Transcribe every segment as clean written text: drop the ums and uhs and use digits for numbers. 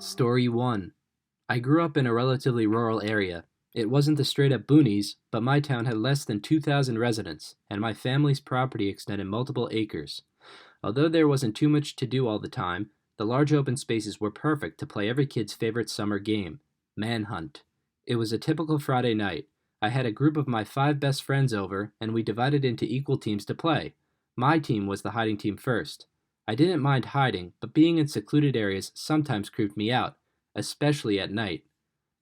Story 1. I grew up in a relatively rural area. It wasn't the straight up boonies, but my town had less than 2,000 residents, and my family's property extended multiple acres. Although there wasn't too much to do all the time, the large open spaces were perfect to play every kid's favorite summer game, manhunt. It was a typical Friday night. I had a group of my 5 best friends over, and we divided into equal teams to play. My team was the hiding team first. I didn't mind hiding, but being in secluded areas sometimes creeped me out, especially at night.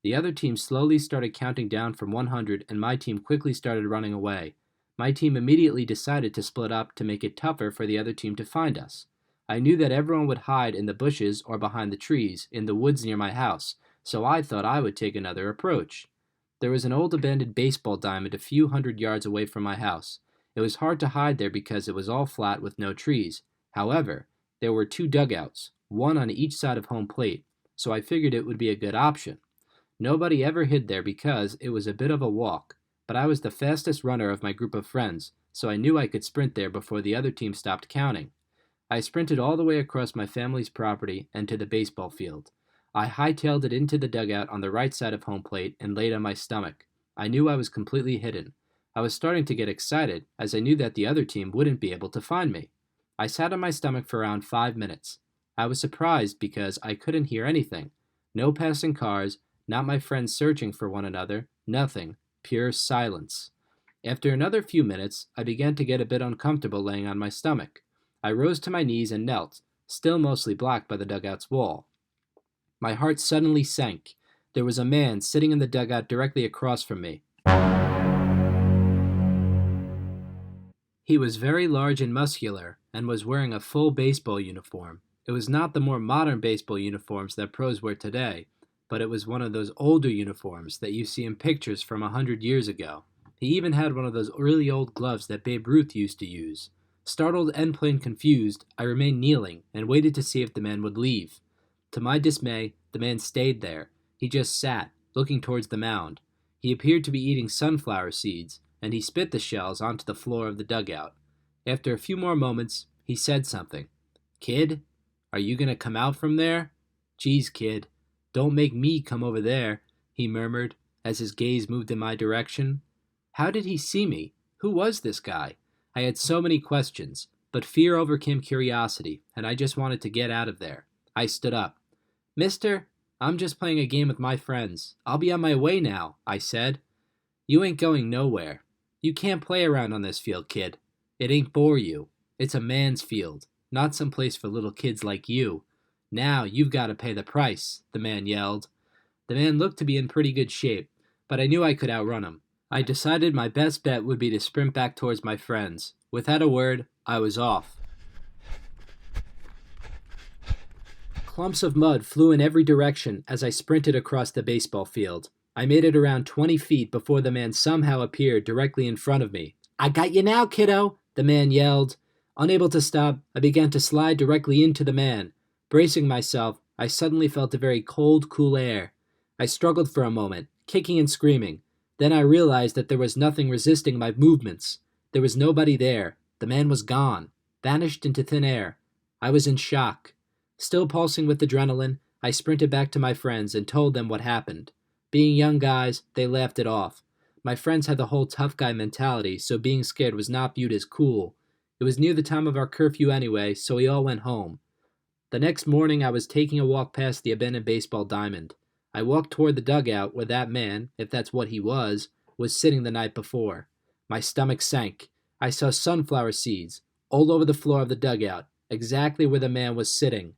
The other team slowly started counting down from 100, and my team quickly started running away. My team immediately decided to split up to make it tougher for the other team to find us. I knew that everyone would hide in the bushes or behind the trees in the woods near my house, so I thought I would take another approach. There was an old abandoned baseball diamond a few hundred yards away from my house. It was hard to hide there because it was all flat with no trees. However, there were 2 dugouts, one on each side of home plate, so I figured it would be a good option. Nobody ever hid there because it was a bit of a walk, but I was the fastest runner of my group of friends, so I knew I could sprint there before the other team stopped counting. I sprinted all the way across my family's property and to the baseball field. I hightailed it into the dugout on the right side of home plate and laid on my stomach. I knew I was completely hidden. I was starting to get excited as I knew that the other team wouldn't be able to find me. I sat on my stomach for around 5 minutes. I was surprised because I couldn't hear anything. No passing cars, not my friends searching for one another, nothing, pure silence. After another few minutes, I began to get a bit uncomfortable laying on my stomach. I rose to my knees and knelt, still mostly blocked by the dugout's wall. My heart suddenly sank. There was a man sitting in the dugout directly across from me. He was very large and muscular, and was wearing a full baseball uniform. It was not the more modern baseball uniforms that pros wear today, but it was one of those older uniforms that you see in pictures from 100 years ago. He even had one of those really old gloves that Babe Ruth used to use. Startled and plain confused, I remained kneeling and waited to see if the man would leave. To my dismay, the man stayed there. He just sat, looking towards the mound. He appeared to be eating sunflower seeds, and he spit the shells onto the floor of the dugout. After a few more moments, he said something. "Kid, are you going to come out from there?" "Geez, kid, don't make me come over there," he murmured as his gaze moved in my direction. How did he see me? Who was this guy? I had so many questions, but fear overcame curiosity, and I just wanted to get out of there. I stood up. "Mister, I'm just playing a game with my friends. I'll be on my way now," I said. "You ain't going nowhere. You can't play around on this field, kid. It ain't for you. It's a man's field, not some place for little kids like you. Now you've got to pay the price," the man yelled. The man looked to be in pretty good shape, but I knew I could outrun him. I decided my best bet would be to sprint back towards my friends. Without a word, I was off. Clumps of mud flew in every direction as I sprinted across the baseball field. I made it around 20 feet before the man somehow appeared directly in front of me. "I got you now, kiddo," the man yelled. Unable to stop, I began to slide directly into the man. Bracing myself, I suddenly felt a very cold, cool air. I struggled for a moment, kicking and screaming. Then I realized that there was nothing resisting my movements. There was nobody there. The man was gone, vanished into thin air. I was in shock. Still pulsing with adrenaline, I sprinted back to my friends and told them what happened. Being young guys, they laughed it off. My friends had the whole tough guy mentality, so being scared was not viewed as cool. It was near the time of our curfew anyway, so we all went home. The next morning I was taking a walk past the abandoned baseball diamond. I walked toward the dugout where that man, if that's what he was sitting the night before. My stomach sank. I saw sunflower seeds all over the floor of the dugout, exactly where the man was sitting.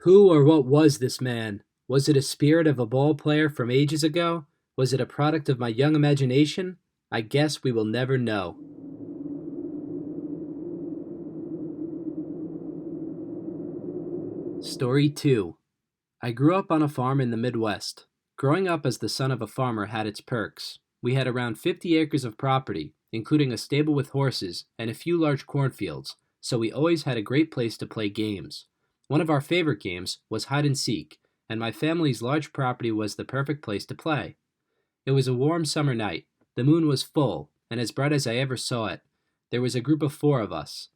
Who or what was this man? Was it a spirit of a ball player from ages ago? Was it a product of my young imagination? I guess we will never know. Story 2. I grew up on a farm in the Midwest. Growing up as the son of a farmer had its perks. We had around 50 acres of property, including a stable with horses and a few large cornfields, so we always had a great place to play games. One of our favorite games was hide and seek, and my family's large property was the perfect place to play. It was a warm summer night. The moon was full, and as bright as I ever saw it. There was a group of 4 of us.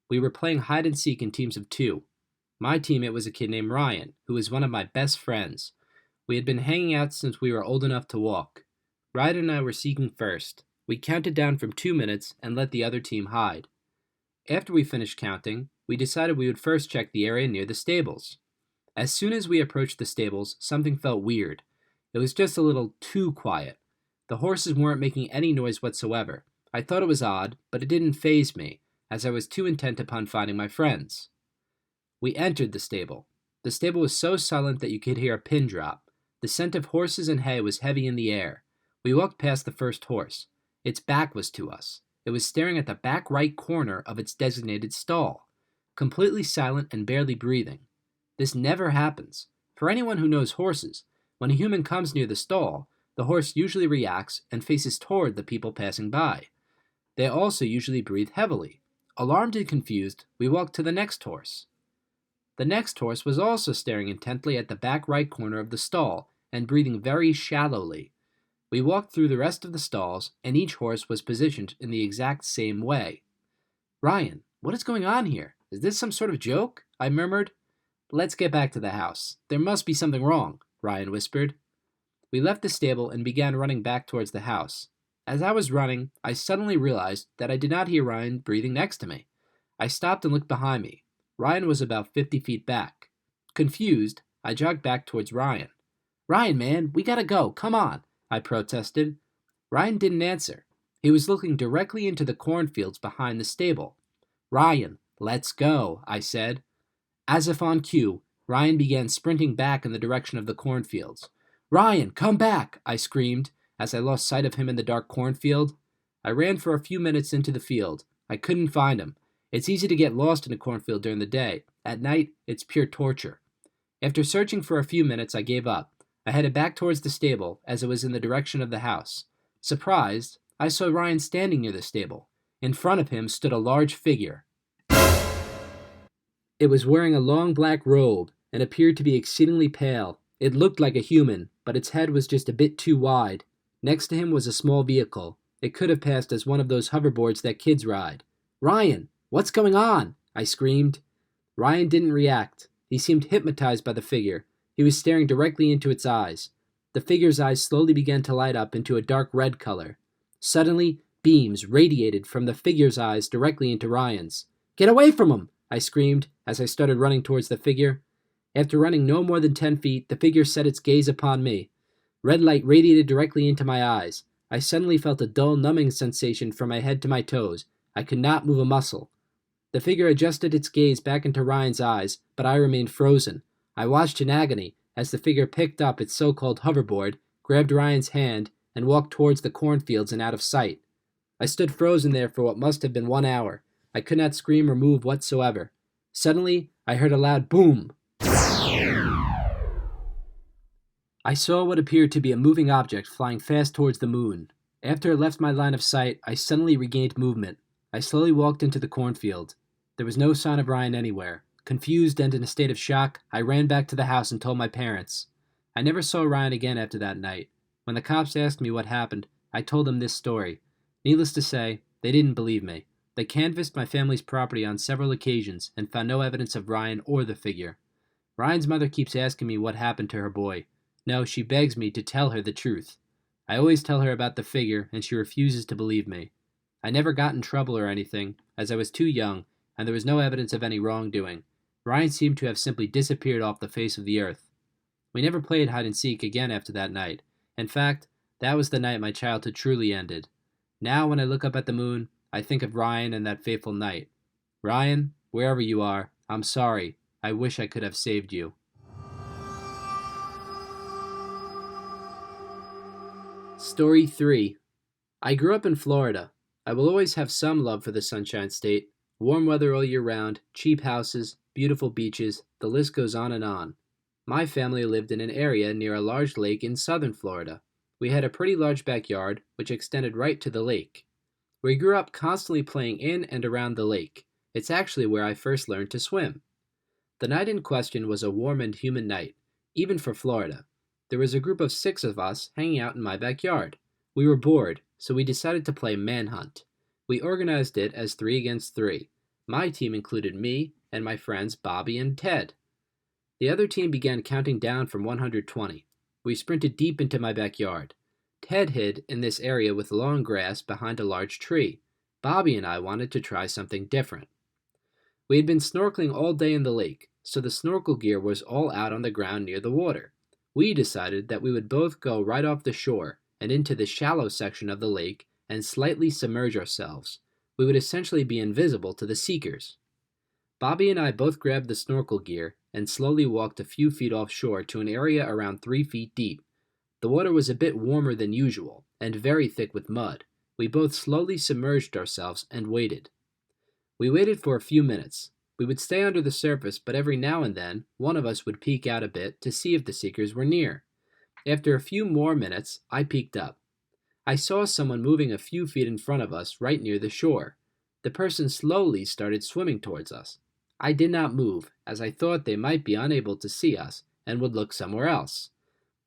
We were playing hide and seek in teams of 2. My teammate was a kid named Ryan, who was one of my best friends. We had been hanging out since we were old enough to walk. Ryan and I were seeking first. We counted down from 2 minutes and let the other team hide. After we finished counting, we decided we would first check the area near the stables. As soon as we approached the stables, something felt weird. It was just a little too quiet. The horses weren't making any noise whatsoever. I thought it was odd, but it didn't faze me, as I was too intent upon finding my friends. We entered the stable. The stable was so silent that you could hear a pin drop. The scent of horses and hay was heavy in the air. We walked past the first horse. Its back was to us. It was staring at the back right corner of its designated stall, completely silent and barely breathing. This never happens. For anyone who knows horses, when a human comes near the stall, the horse usually reacts and faces toward the people passing by. They also usually breathe heavily. Alarmed and confused, we walked to the next horse. The next horse was also staring intently at the back right corner of the stall and breathing very shallowly. We walked through the rest of the stalls, and each horse was positioned in the exact same way. "Ryan, what is going on here? Is this some sort of joke?" I murmured. "Let's get back to the house. There must be something wrong," Ryan whispered. We left the stable and began running back towards the house. As I was running, I suddenly realized that I did not hear Ryan breathing next to me. I stopped and looked behind me. Ryan was about 50 feet back. Confused, I jogged back towards Ryan. "Ryan, man, we gotta go. Come on," I protested. Ryan didn't answer. He was looking directly into the cornfields behind the stable. "Ryan, let's go," I said. As if on cue, Ryan began sprinting back in the direction of the cornfields. "Ryan, come back!" I screamed as I lost sight of him in the dark cornfield. I ran for a few minutes into the field. I couldn't find him. It's easy to get lost in a cornfield during the day. At night, it's pure torture. After searching for a few minutes, I gave up. I headed back towards the stable as it was in the direction of the house. Surprised, I saw Ryan standing near the stable. In front of him stood a large figure. It was wearing a long black robe and appeared to be exceedingly pale. It looked like a human, but its head was just a bit too wide. Next to him was a small vehicle. It could have passed as one of those hoverboards that kids ride. "Ryan, what's going on?" I screamed. Ryan didn't react. He seemed hypnotized by the figure. He was staring directly into its eyes. The figure's eyes slowly began to light up into a dark red color. Suddenly, beams radiated from the figure's eyes directly into Ryan's. "Get away from him!" I screamed as I started running towards the figure. After running no more than 10 feet, the figure set its gaze upon me. Red light radiated directly into my eyes. I suddenly felt a dull, numbing sensation from my head to my toes. I could not move a muscle. The figure adjusted its gaze back into Ryan's eyes, but I remained frozen. I watched in agony as the figure picked up its so-called hoverboard, grabbed Ryan's hand, and walked towards the cornfields and out of sight. I stood frozen there for what must have been 1 hour. I could not scream or move whatsoever. Suddenly, I heard a loud boom. I saw what appeared to be a moving object flying fast towards the moon. After it left my line of sight, I suddenly regained movement. I slowly walked into the cornfield. There was no sign of Ryan anywhere. Confused and in a state of shock, I ran back to the house and told my parents. I never saw Ryan again after that night. When the cops asked me what happened, I told them this story. Needless to say, they didn't believe me. They canvassed my family's property on several occasions and found no evidence of Ryan or the figure. Ryan's mother keeps asking me what happened to her boy. No, she begs me to tell her the truth. I always tell her about the figure, and she refuses to believe me. I never got in trouble or anything, as I was too young, and there was no evidence of any wrongdoing. Ryan seemed to have simply disappeared off the face of the earth. We never played hide-and-seek again after that night. In fact, that was the night my childhood truly ended. Now, when I look up at the moon, I think of Ryan and that fateful night. Ryan, wherever you are, I'm sorry. I wish I could have saved you. Story 3. I grew up in Florida. I will always have some love for the Sunshine State. Warm weather all year round, cheap houses, beautiful beaches, the list goes on and on. My family lived in an area near a large lake in southern Florida. We had a pretty large backyard, which extended right to the lake. We grew up constantly playing in and around the lake. It's actually where I first learned to swim. The night in question was a warm and humid night, even for Florida. There was a group of 6 of us hanging out in my backyard. We were bored, so we decided to play manhunt. We organized it as 3 against 3. My team included me, and my friends Bobby and Ted. The other team began counting down from 120. We sprinted deep into my backyard. Ted hid in this area with long grass behind a large tree. Bobby and I wanted to try something different. We had been snorkeling all day in the lake, so the snorkel gear was all out on the ground near the water. We decided that we would both go right off the shore and into the shallow section of the lake and slightly submerge ourselves. We would essentially be invisible to the seekers. Bobby and I both grabbed the snorkel gear and slowly walked a few feet offshore to an area around 3 feet deep. The water was a bit warmer than usual and very thick with mud. We both slowly submerged ourselves and waited. We waited for a few minutes. We would stay under the surface, but every now and then, one of us would peek out a bit to see if the seekers were near. After a few more minutes, I peeked up. I saw someone moving a few feet in front of us right near the shore. The person slowly started swimming towards us. I did not move, as I thought they might be unable to see us and would look somewhere else.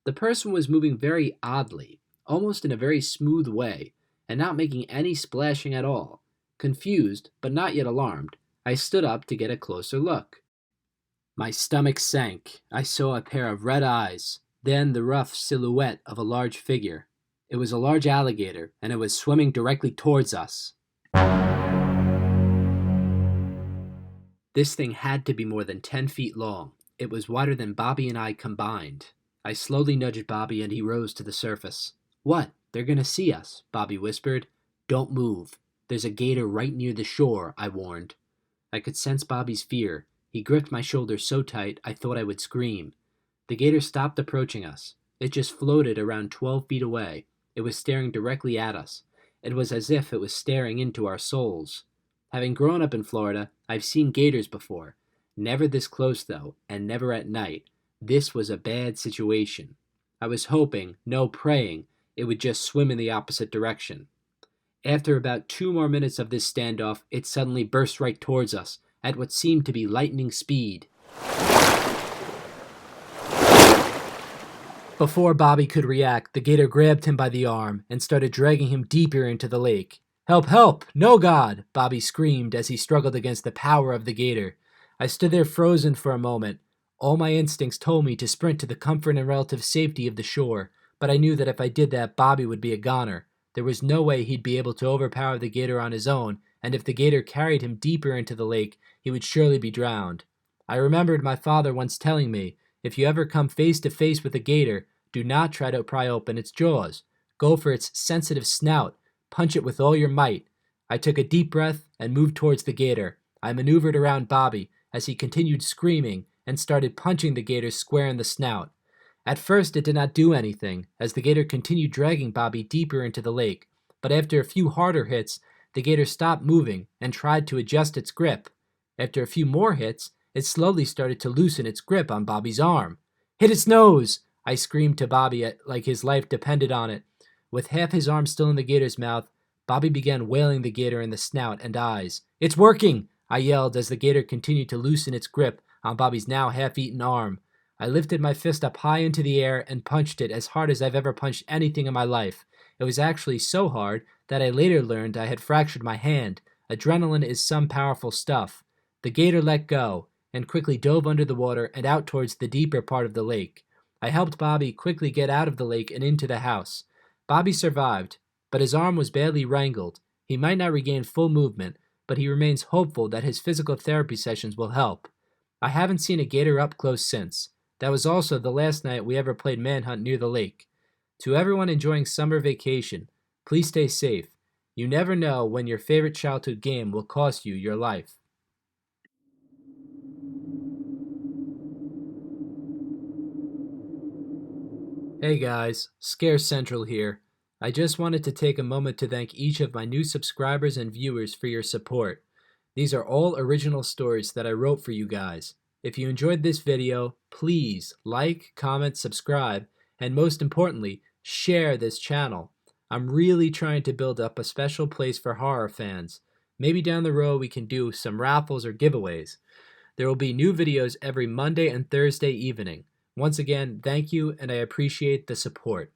The person was moving very oddly, almost in a very smooth way, and not making any splashing at all. Confused, but not yet alarmed, I stood up to get a closer look. My stomach sank. I saw a pair of red eyes, then the rough silhouette of a large figure. It was a large alligator, and it was swimming directly towards us. This thing had to be more than 10 feet long. It was wider than Bobby and I combined. I slowly nudged Bobby and he rose to the surface. "What? They're gonna see us," Bobby whispered. "Don't move. There's a gator right near the shore," I warned. I could sense Bobby's fear. He gripped my shoulder so tight I thought I would scream. The gator stopped approaching us. It just floated around 12 feet away. It was staring directly at us. It was as if it was staring into our souls. Having grown up in Florida, I've seen gators before. Never this close, though, and never at night. This was a bad situation. I was hoping, no praying, it would just swim in the opposite direction. After about 2 more minutes of this standoff, it suddenly burst right towards us, at what seemed to be lightning speed. Before Bobby could react, the gator grabbed him by the arm and started dragging him deeper into the lake. "Help, help! No, God!" Bobby screamed as he struggled against the power of the gator. I stood there frozen for a moment. All my instincts told me to sprint to the comfort and relative safety of the shore, but I knew that if I did that, Bobby would be a goner. There was no way he'd be able to overpower the gator on his own, and if the gator carried him deeper into the lake, he would surely be drowned. I remembered my father once telling me, if you ever come face to face with a gator, do not try to pry open its jaws. Go for its sensitive snout. Punch it with all your might. I took a deep breath and moved towards the gator. I maneuvered around Bobby as he continued screaming and started punching the gator square in the snout. At first it did not do anything, as the gator continued dragging Bobby deeper into the lake, but after a few harder hits, the gator stopped moving and tried to adjust its grip. After a few more hits, it slowly started to loosen its grip on Bobby's arm. "Hit its nose!" I screamed to Bobby like his life depended on it. With half his arm still in the gator's mouth, Bobby began wailing the gator in the snout and eyes. "It's working!" I yelled as the gator continued to loosen its grip on Bobby's now half-eaten arm. I lifted my fist up high into the air and punched it as hard as I've ever punched anything in my life. It was actually so hard that I later learned I had fractured my hand. Adrenaline is some powerful stuff. The gator let go and quickly dove under the water and out towards the deeper part of the lake. I helped Bobby quickly get out of the lake and into the house. Bobby survived, but his arm was badly wrangled. He might not regain full movement, but he remains hopeful that his physical therapy sessions will help. I haven't seen a gator up close since. That was also the last night we ever played manhunt near the lake. To everyone enjoying summer vacation, please stay safe. You never know when your favorite childhood game will cost you your life. Hey guys, Scare Central here. I just wanted to take a moment to thank each of my new subscribers and viewers for your support. These are all original stories that I wrote for you guys. If you enjoyed this video, please like, comment, subscribe, and most importantly, share this channel. I'm really trying to build up a special place for horror fans. Maybe down the road we can do some raffles or giveaways. There will be new videos every Monday and Thursday evening. Once again, thank you, and I appreciate the support.